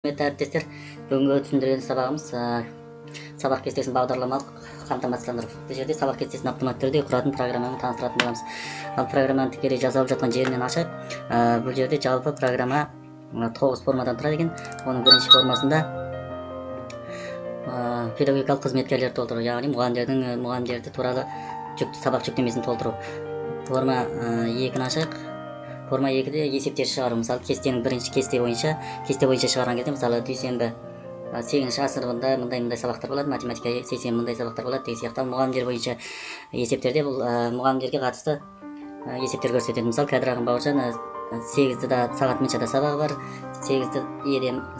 Құрметті әріптестер, бүгінгі түсіндірген сабағымыз сабақ кестесін бағдарламалық қамтамасыздандыру. Бұл жерде сабақ кестесін автоматты түрде құратын программаны таныстыратын боламыз. Ал программаны тікелей жасалып жатқан жерінен ашайық. Бұл жерде жалпы программа 9 формадан тұрады екен. Оның бірінші формасында педагогикалық қызметкерлер толтыру, яғни мұғалімдерді туралы сабақ жүктемесін толтыру. Форма 2-ні ашайық. Форма 2-де есептер шығару. Мысалы, кестенің бірінші кесте бойынша шығарған кезде, мысалы, дүйсенбі 8-ші сыныбында мындай сабақтар болады, математика сейсенбі мындай сабақтар болады деген сияқты. Мұғалімдер бойынша есептерде бұл мұғалімдерге қатысты есептер көрсетеді. Мысалы, Кәдір Бауыржан 8-ді сағат мыншада сабағы бар, 8-ді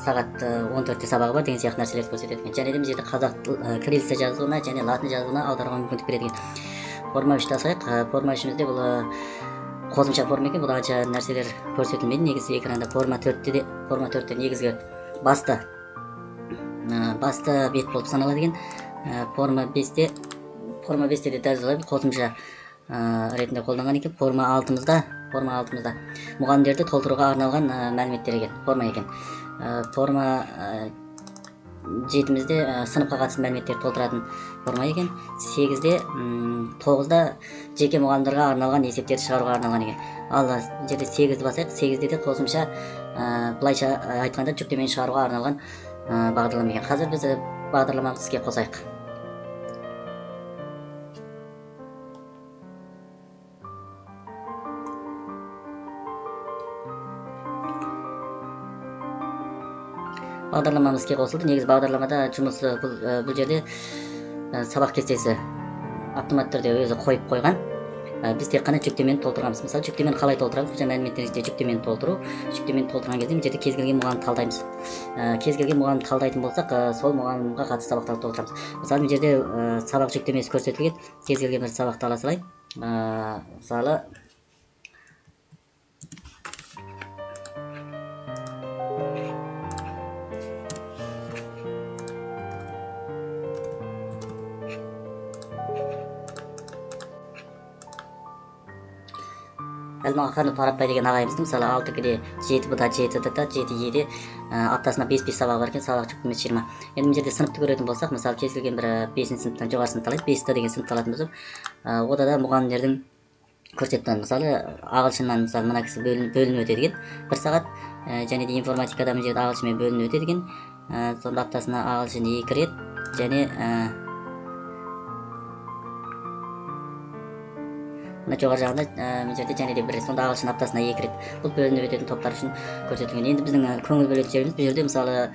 сағат 14-те сабағы бар деген сияқты нәрселерді көрсетеді. Және де бұл жерде қазақ кириллица жазуына және латын жазуына аударуға мүмкіндік береді. Форма 3-ті ашайық. Форма 3-імізде бұл қосымша форма екен, бұл анша нәрселер көрсетілмейді негізі экранда. Форма 4-те негізгі басты бет болып саналады екен. Форма 5-те де дәл солай қосымша ретінде қолданған екен. Форма 6-мызда мұғалімдерді толтыруға арналған мәліметтер екен, форма екен. Форма 7-мізде сыныпқа қатысты мәліметтер толтыратын форма екен. 9-да жеке мұғалімдерге арналған есептерді шығаруға арналған екен. Ал жерде 8-ді басайық. 8-де де қосымша былайша айтқанда жүктемені шығаруға арналған бағдарлама екен. Қазір біз бағдарламамызды іске қосайық. Бағдарламамыз іске қосылды. Негіз бағдарламада жұмысы бұл жерде сабақ кестесі автоматты түрде өзі қойып қойған. Біз тек қана жүктемені толтырғанбыз. Мысалы, жүктемені қалай толтырамыз? Бұл мәліметтерде жүктемені толтыру. Жүктемені толтырған кезде бұл жерде кез келген мұғалімді талдаймыз. Кез келген мұғалімді талдайтын болсақ, сол мұғалімге қатысты сабақтарды толтырамыз. Мысалы, бұл жерде сабақ жүктемесі көрсетілген. Кез келген бір сабақты ала салайын. Мысалы, Әлмағанов Парапбай деген ағайымыздың мысалы 6-де 7 бұда 7-де аптасына 5 сабақ бар екен, сабақ жүктемесі 20. Енді бұл жерде сыныпты көретін болсақ, мысалы кез келген бір 5-ші сыныптан жоғары сыныпты алайық, 5-ті деген сыныпты алатын болсақ, ода да мұғалімдердің көрсеткен, мысалы ағылшыннан мысалы мына кісі бөлініп өтеді екен 1 сағат, және де информатикада бұл жерде ағылшынмен бөлініп өтеді екен. Сонда аптасына ағылшын 2 рет және жоғары жағында бұл жерде және де 1 рет, сонда ағылшын аптасына 2 рет. Бұл бөлініп өтетін топтар үшін көрсетілген. Енді біздің көңіл бөлетін жеріміз бұл жерде мысалы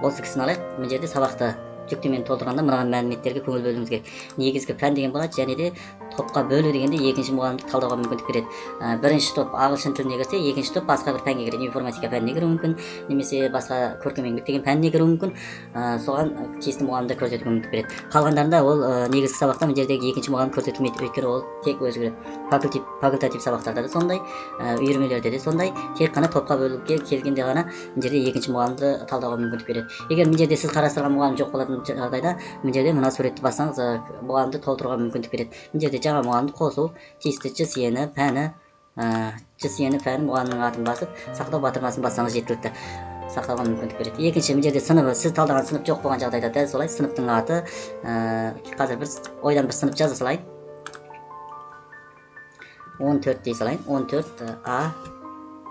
осы кісіні алайық. Бұл жерде сабақты жүктемені толтырғанда мынаған мәліметтерге көңіл бөлуіміз керек. Негізгі пән деген болады, және де топқа бөлу дегенде екінші мұғалімді талдауға мүмкіндік береді. Бірінші топ ағылшын тіліне кірсе, екінші топ басқа бір пәнге кіреді. Информатика пәніне кіруі мүмкін, немесе басқа көркем еңбек деген пәніне кіруі мүмкін. Соған тиісті мұғалімді көрсетуге мүмкіндік береді. Қалғандарында ол негізгі сабақта бұл жердегі екінші мұғалім көрсетілмейді, өйткені ол тек өзі кіреді. Факультатив сабақтарда да сондай, үйірмелерде де сондай, тек қана топқа бөлуге келгенде ғана бұл жерде екінші мұғалімді талдауға мүмкіндік береді. Егер бұл жерде сіз қарастырған мұғалім жоқ болатын жағдайда, бұл жерде мына суретті бассаңыз мұғалімді толтыруға мүмкіндік береді. Бұл жерде жаңа мұғалімді қосу, тиісті ЖСН пәні мұғалімнің атын басып, сақтау батырмасын бассаңыз жеткілікті. Сақтауға мүмкіндік береді. Екінші, бұл жерде сыныбы, сіз талдаған сынып жоқ болған жағдайда дәл солай сыныптың аты, қазір біз ойдан бір сынып жаза салайын. 14 дей салайын. 14А,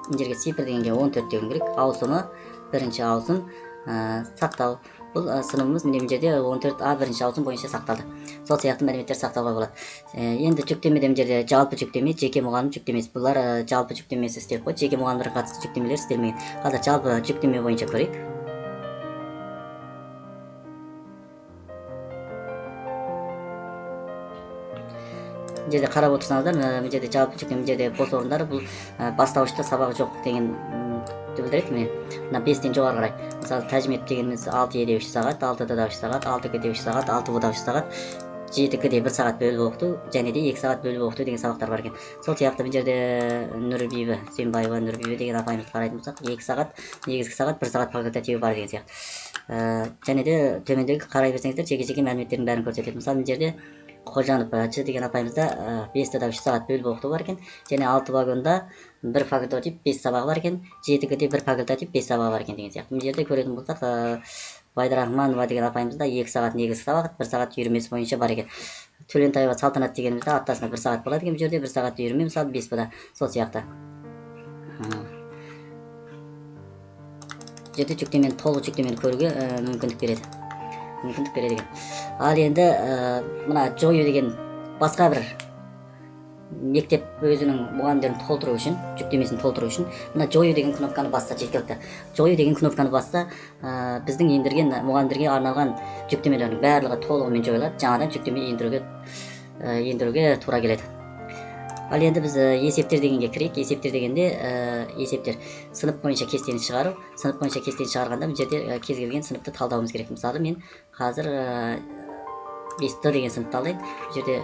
бұл жерге цифр дегенге 14 деген керек. Ауысымы, бірінші ауысым, сақтау. Бұл сыныбымыз міне бұл жерде 14А бірінші ауысым бойынша сақталды. Сол сияқты мәліметтер сақтауға болады. Енді жүктемеде бұл жерде жалпы жүктеме, жеке мұғалім жүктемесі. Бұлар жалпы жүктемесі істеліп қойды. Жеке мұғалімдерге қатысты жүктемелер істелмеген. Қазір жалпы жүктеме бойынша көрейік. Бұл жерде қарап отырсаңыздар, бұл жерде жалпы жүктеме, бұл жерде бос орындар, бұл бастауышта сабағы жоқ деген білдіреді. Мына 5-тен жоғары қарай. Мысалы, тәжімет дегеніміз 6-де 3 сағат, 6-да 3 сағат, 6-де 3 сағат, 6-да 3 сағат, 7-де 1 сағат бөліп оқыту, және де 2 сағат бөліп оқыту деген сабақтар бар екен. Сол сияқты бұл жерде Нұрбибі, Сүйінбаева Нұрбибі деген апайымызды қарайтын болсақ, 2 сағат, негізгі сағат, 1 сағат факультативі бар деген сияқты. Және де төмендегі қарай берсеңіздер, жеке-жеке мәліметтердің бәрін көрсетеді. Мысалы, бұл жерде Қожанов Ж деген апайымызда 5-да 3 сағат бөліп оқыту бар екен. Және 6 вагонда 1 факультатив 5 сабағы бар екен. 7-де 1 факультатив 5 сабағы бар екен деген сияқты. Бұл жерде көретін болсақ, Байдарахманова деген апайымызда 2 сағат негізгі сабақ, 1 сағат үйірмесі бойынша бар екен. Төлентаева Салтанат дегенімізде аптасына 1 сағат болады екен. Бұл жерде 1 сағат үйірме, мысалы 5-да сол сияқты. Жерде жүктемені, толық жүктемені көруге мүмкіндік береді екен. Ал енді мына жою деген басқа бір мектеп өзінің мұғалімдерін толтыру үшін, жүктемесін толтыру үшін мына жою деген кнопканы басса жеткілікті. Жою деген кнопканы басса, біздің ендірген мұғалімдерге арналған жүктемелердің барлығы толығымен жойылады. Жаңадан жүктеме ендіруге тура келеді. Ал енді біз есептер дегенге кірейік. Есептер дегенде есептер сынып бойынша кестені шығару. Сынып бойынша кестені шығарғанда бұл жерде кез келген сыныпты талдауымыз керек. Мысалы мен қазір 5Д деген сыныпты алдайын. Бұл жерде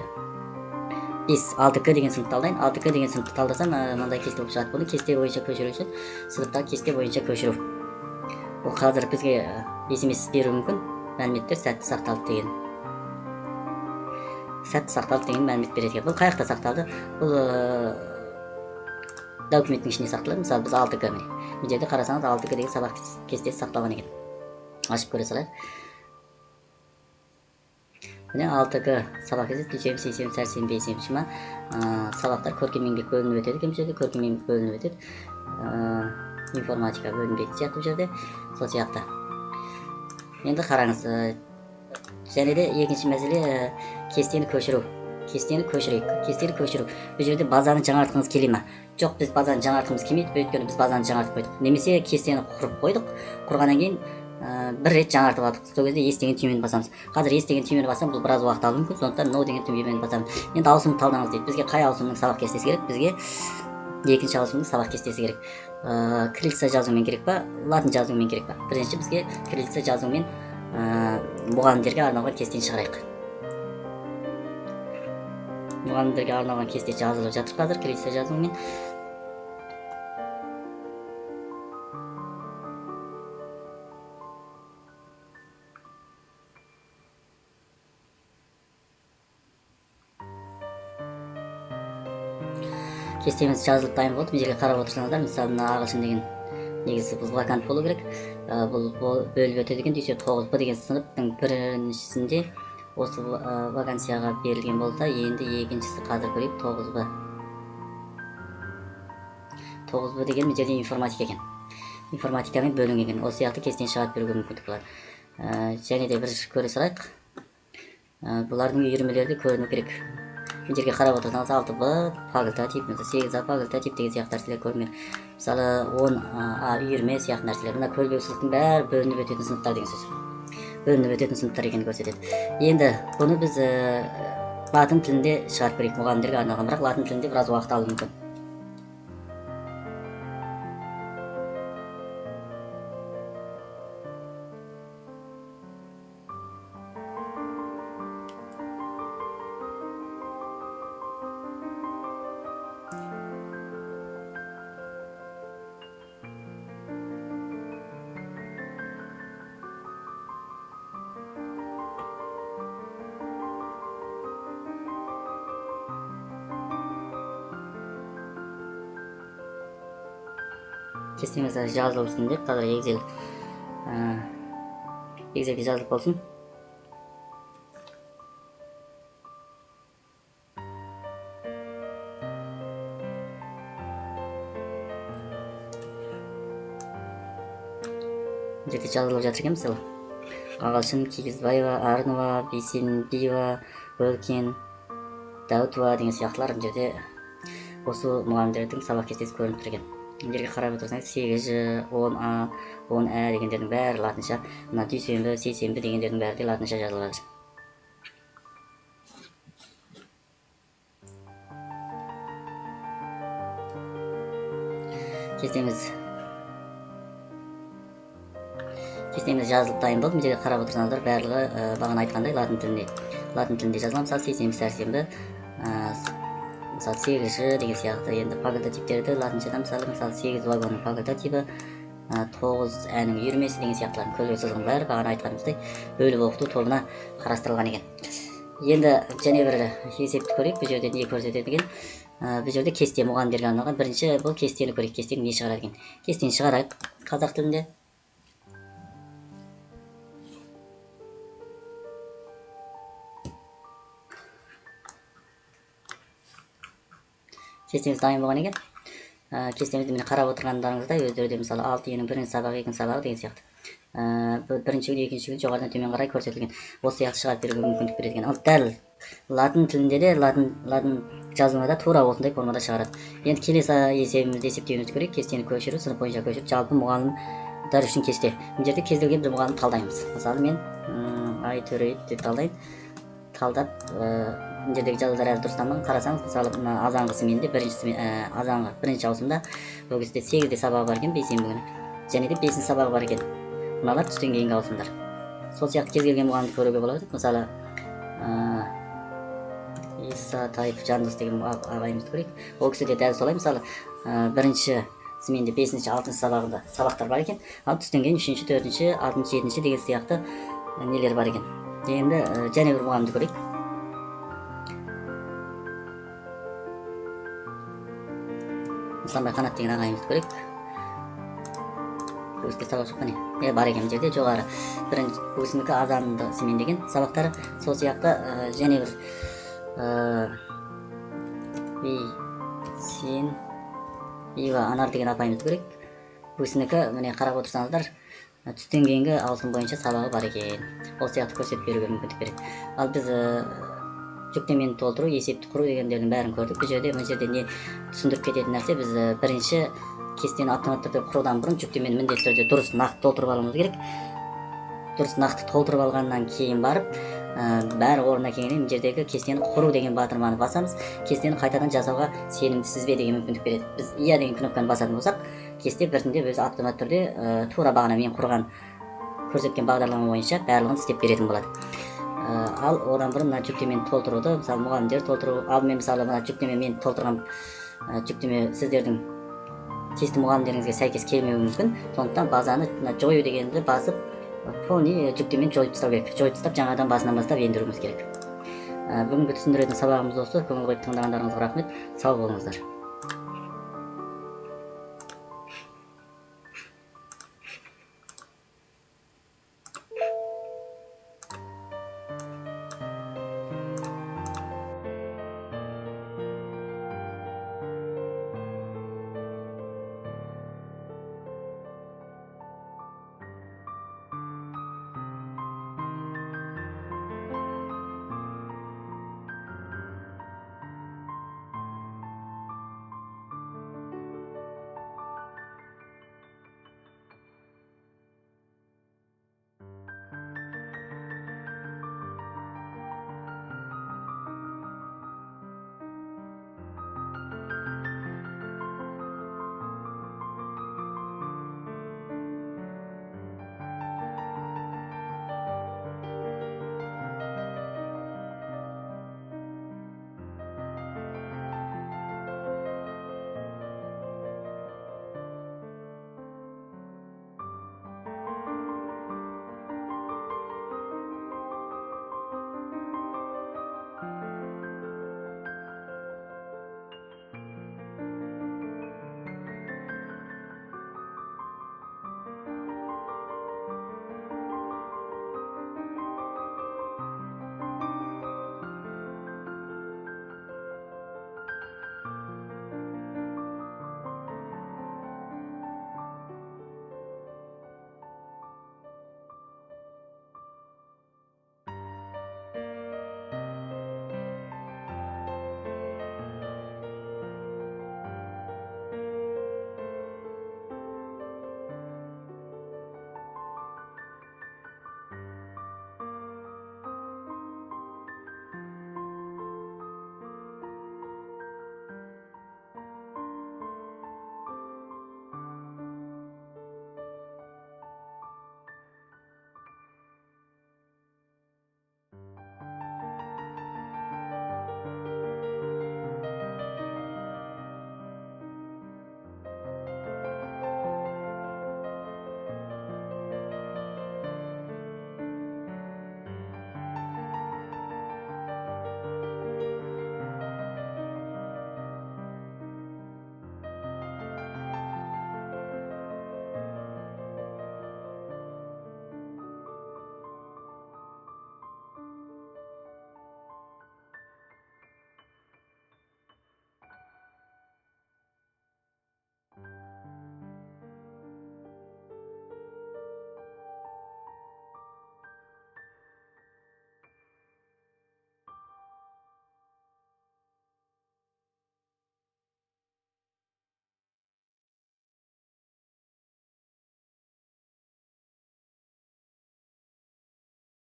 6К деген сыныпты алдайын. 6К деген сыныпты талдасам, мынандай кесте болып шығады. Бұны кесте бойынша көшіру үшін сыныпта кесте бойынша көшіру. Бұл қазір бізге SMS беруі мүмкін. Мәліметтер сәтті сақталды деген. Сәтті сақталды деген мәлімет береді. Бұл қай жақта сақталды? Бұл документтің ішіне сақталады. Мысалы біз 6К міне. Бұл жерде қарасаңыз 6К деген сабақ кестесі сақталған екен. Ашып көре салайық. Міне 6К сабақ кестесі дүйсенбі, сейсенбі, сәрсенбі, бейсенбі жұма сабақтар көркем еңбек бөлініп өтеді. Бұл жерде көркем еңбек бөлініп өтеді. Информатика бөлінбейтін сияқты бұл жерде. Сол сияқты. Енді қараңыз. Және де екінші мәселе кестені көшіру. Кестені көшіру. Бұл жерде базаны жаңартқыңыз келе ме? Жоқ, біз базаны жаңартқымыз келмейді. Өйткені біз базаны жаңартып қойдық. Немесе кестені құрып қойдық. Құрғаннан кейін бір рет жаңартып алдық. Сол кезде ес деген түймені басамыз. Қазір ес деген түймені бассам, бұл біраз уақыт алуы мүмкін. Сондықтан no деген түймені басамыз. Енді ауысымды талдаңыз дейді. Бізге қай ауысымның сабақ кестесі керек? Бізге екінші ауысымның сабақ кестесі керек. Кириллица жазумен керек па, латын жазумен керек па? Бірінші бізге кириллица жазумен мұғалімдерге арналған кестені шығарайық. Мұғалімдерге арналған кесте жазылып жатыр қазір кириллица жазуымен. Кестеміз жазылып дайын болды. Бұл жерге қарап отырсаңыздар, мысалы мына ағылшын деген негізі бұл вакант болу керек. Бұл бөліп өтеді екен. 9Б деген сыныптың біріншісінде осы вакансияға берілген болса, енді екіншісі қазір көрейік. 9Б. 9Б деген бұл жерде информатика екен. Информатикамен бөлінген екен. Осы сияқты кестені шығарып беруге мүмкіндік болады. Және де бір көре салайық. Бұлардың үйірмелері көріну керек. Бұл жерге қарап отырсаңыз 6Б факультатив, 8А факультатив деген сияқты нәрселер көрінеді. Мысалы 10А үйірме сияқты нәрселер. Мына көлбеусіздіктің бәрі бөлініп өтетін сыныптар деген сөз. Бөлініп өтетін сыныптар екенін көрсетеді. Енді бұны біз латын тілінде шығарып берейік мұғалімдерге арналған, бірақ латын тілінде біраз уақыт алуы мүмкін. Кестеміз жазылып үстінде, қазір Excel'ге жазылып болсын. Жерде жазылып жатыр екен, мысалы Ағалшын, Кигізбаева, Арнова, Бейсенбиева, Бөлкен, Даутова деген сияқтылар жерде осы мұғалімдердің сабақ кестесі көрініп тұр екен. Жерге қарап отырсаңыз 8Ж, 10А, 10Ә дегендердің бәрі латынша, мына дүйсенбі, сейсенбі дегендердің бәрі де латынша жазылып жатыр. Кестеміз жазылып дайын болды. Бұл жерге қарап отырсаңыздар барлығы бағана айтқандай латын тілінде жазылған. Мысалы сейсенбі, сәрсенбі, мысалы 8Ж деген сияқты. Енді факультативтерді латыншадан мысалы 8 вагонның факультативі, 9Әнің үйірмесі деген сияқтылардың көлбеу сызығының бәрі бағана айтқанымыздай бөліп оқыту тобына қарастырылған екен. Енді және бір есепті көрейік. Бұл жерде не көрсетеді екен? Бұл жерде кесте мұғалімдерге арналған. Бірінші бұл кестені көрейік. Кестені не шығарады екен? Кестені шығарайық қазақ тілінде. Кестеміз дайын болған екен. Кестемізді міне қарап отырғандарыңызда өздері мысалы 6-нің бірінші сабағы, екінші сабағы деген сияқты. Бірінші күн, екінші күн жоғарыдан төмен қарай көрсетілген. Осы сияқты шығарып беруге мүмкіндік береді екен. Ал дәл латын тілінде де латын жазуында тура осындай формада шығарады. Енді келесі есебімізді есептеуімізді көрейік. Кестені көшіру, сынып бойынша көшіру, жалпы мұғалімдар үшін кесте. Бұл жерде кез келген бір мұғалім талдаймыз. Мысалы мен Айтөреев деп талдайын. Талдап мына жердегі жазулар әлі дұрысталмаған. Қарасаңыз, мысалы мына азанғысы менде азанғы бірінші ауысымда бұл кезде 8-де сабағы бар екен, бейсенбі күні. Және де 5-ші сабағы бар екен. Мыналар түстен кейінгі ауысымдар. Сол сияқты кез келген мұғалімді көруге болады. Мысалы Исатаев Жандос деген ағайымызды көрейік. Ол кісі де дәл солай. Мысалы бірінші менде 5-ші 6-шы сабағында сабақтар бар екен. Ал түстен кейін 3-ші 4-ші 6-шы 7-ші деген сияқты нелер бар екен. Енді және бір мұғалімді көрейік. Исламбай Қанат деген ағайымызды көрейік. Көзге сабақ жоқ қане? Бар екен жерде жоғары. Бірінші көзінікі азанды смен деген сабақтары. Сол сияқты және бір сен Ива Анар деген апайымызды көрейік. Көзінікі міне қарап отырсаңыздар түстен кейінгі ауысым бойынша сабағы бар екен. Осы сияқты көрсетіп беруге мүмкіндік береді. Ал біз жүктемені толтыру, есепті құру дегендердің бәрін көрдік. Бұл жерде не түсіндіріп кететін нәрсе, біз бірінші кестені автоматты түрде құрудан бұрын жүктемені міндетті түрде дұрыс нақты толтырып алуымыз керек. Дұрыс нақты толтырып алғаннан кейін барып, бәрі орнына келгеннен жердегі кестені құру деген батырманы басамыз. Кестені қайтадан жасауға сенімдісіз бе деген мүмкіндік береді. Біз иә деген кнопканы басатын болсақ, кесте біртіндеп өзі автоматты түрде тура бағана мен құрған көрсеткен бағдарлама бойынша барлығын істеп беретін болады. Ал одан бұрын мына жүктемені толтыруды, мысалы мұғалімдер толтыру, ал мен мысалы мына жүктеме мен толтырған жүктеме сіздердің тиісті мұғалімдеріңізге сәйкес келмеуі мүмкін. Сондықтан базаны жою дегенді басып, полный жүктемені жойып тастау керек. Жойып тастап жаңадан басынан бастап ендіруіміз керек. Бүгінгі түсіндіретін сабағымыз осы. Көңіл қойып тыңдағандарыңызға рахмет. Сау болыңыздар.